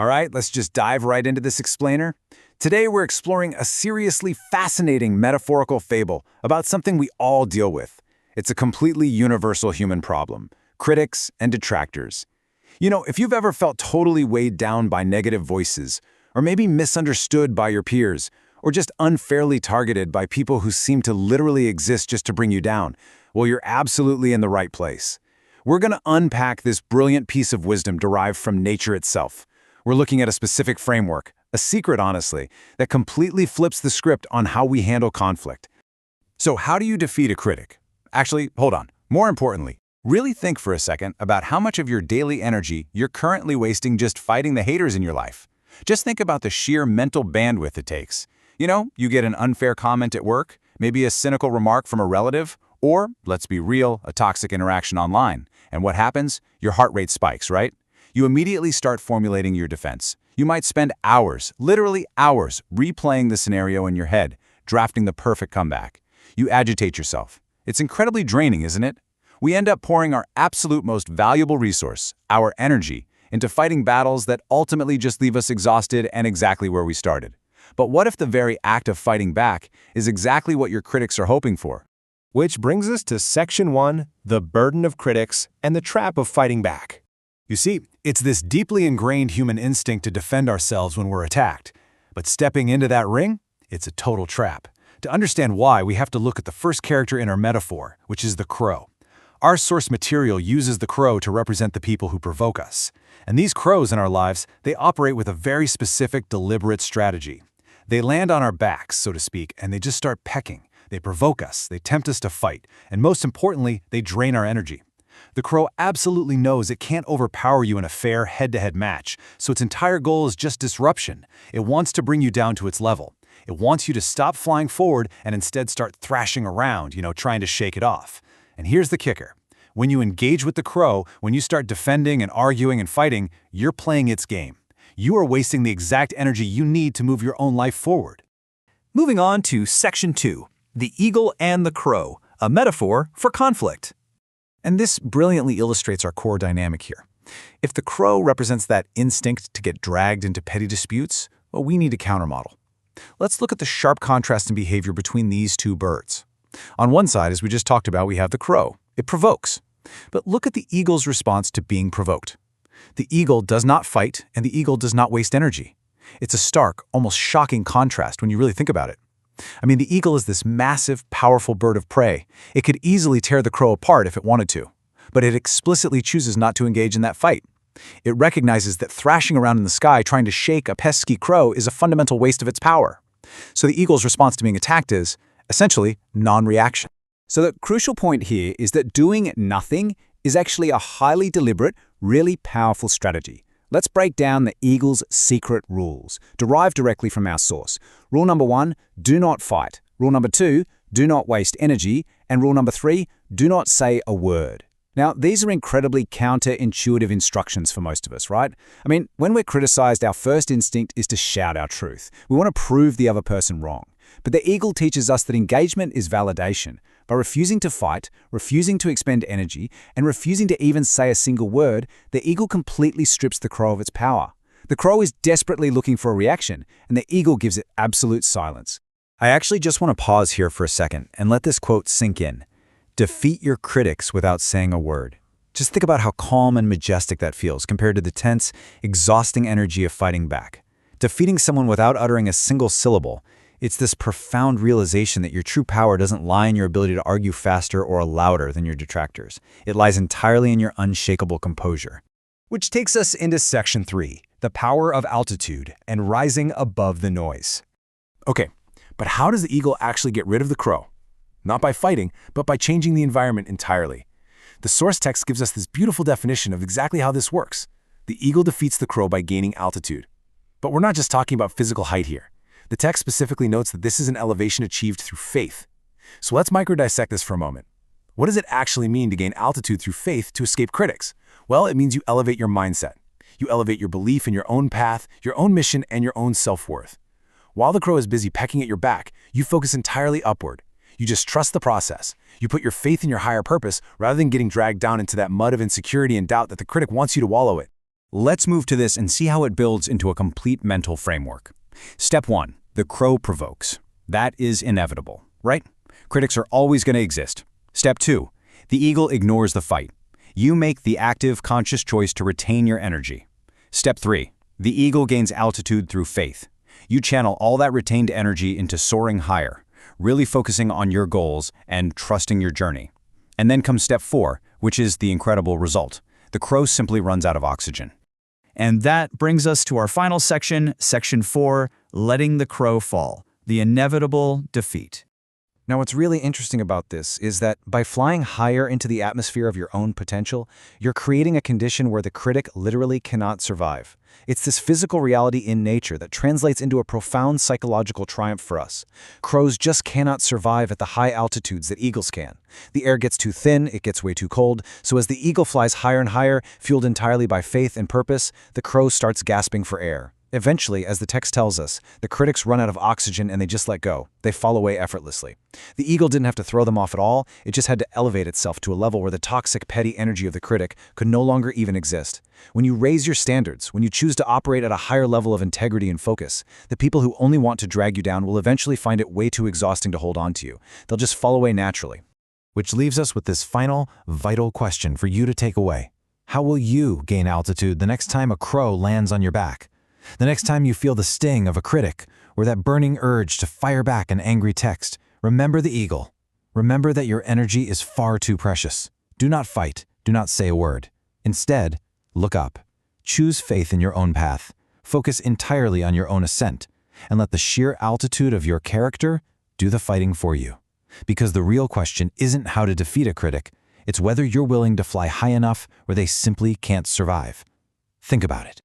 All right, let's just dive right into this explainer. Today we're exploring a seriously fascinating metaphorical fable about something we all deal with. It's a completely universal human problem: critics and detractors. If you've ever felt totally weighed down by negative voices, or maybe misunderstood by your peers, or just unfairly targeted by people who seem to literally exist just to bring you down, well, you're absolutely in the right place. We're going to unpack this brilliant piece of wisdom derived from nature itself. We're looking at a specific framework, a secret, honestly, that completely flips the script on how we handle conflict. So how do you defeat a critic? Actually, hold on. More importantly, really think for a second about how much of your daily energy you're currently wasting just fighting the haters in your life. Just think about the sheer mental bandwidth it takes. You get an unfair comment at work, maybe a cynical remark from a relative, or, let's be real, a toxic interaction online. And what happens? Your heart rate spikes, right? You immediately start formulating your defense. You might spend hours, literally hours, replaying the scenario in your head, drafting the perfect comeback. You agitate yourself. It's incredibly draining, isn't it? We end up pouring our absolute most valuable resource, our energy, into fighting battles that ultimately just leave us exhausted and exactly where we started. But what if the very act of fighting back is exactly what your critics are hoping for? Which brings us to Section 1, the burden of critics and the trap of fighting back. You see, it's this deeply ingrained human instinct to defend ourselves when we're attacked. But stepping into that ring, it's a total trap. To understand why, we have to look at the first character in our metaphor, which is the crow. Our source material uses the crow to represent the people who provoke us. And these crows in our lives, they operate with a very specific, deliberate strategy. They land on our backs, so to speak, and they just start pecking. They provoke us, they tempt us to fight, and most importantly, they drain our energy. The crow absolutely knows it can't overpower you in a fair head-to-head match, so its entire goal is just disruption. It wants to bring you down to its level. It wants you to stop flying forward and instead start thrashing around, trying to shake it off. And here's the kicker. When you engage with the crow, when you start defending and arguing and fighting, you're playing its game. You are wasting the exact energy you need to move your own life forward. Moving on to Section 2, the eagle and the crow, a metaphor for conflict. And this brilliantly illustrates our core dynamic here. If the crow represents that instinct to get dragged into petty disputes, well, we need a countermodel. Let's look at the sharp contrast in behavior between these two birds. On one side, as we just talked about, we have the crow. It provokes. But look at the eagle's response to being provoked. The eagle does not fight, and the eagle does not waste energy. It's a stark, almost shocking contrast when you really think about it. The eagle is this massive, powerful bird of prey. It could easily tear the crow apart if it wanted to, but it explicitly chooses not to engage in that fight. It recognizes that thrashing around in the sky trying to shake a pesky crow is a fundamental waste of its power. So the eagle's response to being attacked is, essentially, non-reaction. So the crucial point here is that doing nothing is actually a highly deliberate, really powerful strategy. Let's break down the eagle's secret rules, derived directly from our source. Rule number 1, do not fight. Rule number 2, do not waste energy. And rule number 3, do not say a word. Now, these are incredibly counterintuitive instructions for most of us, right? When we're criticized, our first instinct is to shout our truth. We want to prove the other person wrong. But the eagle teaches us that engagement is validation. By refusing to fight, refusing to expend energy, and refusing to even say a single word, the eagle completely strips the crow of its power. The crow is desperately looking for a reaction, and the eagle gives it absolute silence. I actually just want to pause here for a second and let this quote sink in. Defeat your critics without saying a word. Just think about how calm and majestic that feels compared to the tense, exhausting energy of fighting back. Defeating someone without uttering a single syllable, it's this profound realization that your true power doesn't lie in your ability to argue faster or louder than your detractors. It lies entirely in your unshakable composure. Which takes us into Section 3, the power of altitude and rising above the noise. Okay, but how does the eagle actually get rid of the crow? Not by fighting, but by changing the environment entirely. The source text gives us this beautiful definition of exactly how this works. The eagle defeats the crow by gaining altitude. But we're not just talking about physical height here. The text specifically notes that this is an elevation achieved through faith. So let's micro-dissect this for a moment. What does it actually mean to gain altitude through faith to escape critics? Well, it means you elevate your mindset. You elevate your belief in your own path, your own mission, and your own self-worth. While the crow is busy pecking at your back, you focus entirely upward. You just trust the process. You put your faith in your higher purpose rather than getting dragged down into that mud of insecurity and doubt that the critic wants you to wallow in. Let's move to this and see how it builds into a complete mental framework. Step 1. The crow provokes. That is inevitable, right? Critics are always going to exist. Step 2. The eagle ignores the fight. You make the active, conscious choice to retain your energy. Step 3. The eagle gains altitude through faith. You channel all that retained energy into soaring higher, really focusing on your goals and trusting your journey. And then comes step 4, which is the incredible result. The crow simply runs out of oxygen. And that brings us to our final section, Section 4, Letting the Crow Fall, the inevitable defeat. Now, what's really interesting about this is that by flying higher into the atmosphere of your own potential, you're creating a condition where the critic literally cannot survive. It's this physical reality in nature that translates into a profound psychological triumph for us. Crows just cannot survive at the high altitudes that eagles can. The air gets too thin, it gets way too cold, so as the eagle flies higher and higher, fueled entirely by faith and purpose, the crow starts gasping for air. Eventually, as the text tells us, the critics run out of oxygen and they just let go. They fall away effortlessly. The eagle didn't have to throw them off at all, it just had to elevate itself to a level where the toxic, petty energy of the critic could no longer even exist. When you raise your standards, when you choose to operate at a higher level of integrity and focus, the people who only want to drag you down will eventually find it way too exhausting to hold on to you. They'll just fall away naturally. Which leaves us with this final, vital question for you to take away. How will you gain altitude the next time a crow lands on your back? The next time you feel the sting of a critic or that burning urge to fire back an angry text, remember the eagle. Remember that your energy is far too precious. Do not fight. Do not say a word. Instead, look up. Choose faith in your own path. Focus entirely on your own ascent, and let the sheer altitude of your character do the fighting for you. Because the real question isn't how to defeat a critic, it's whether you're willing to fly high enough where they simply can't survive. Think about it.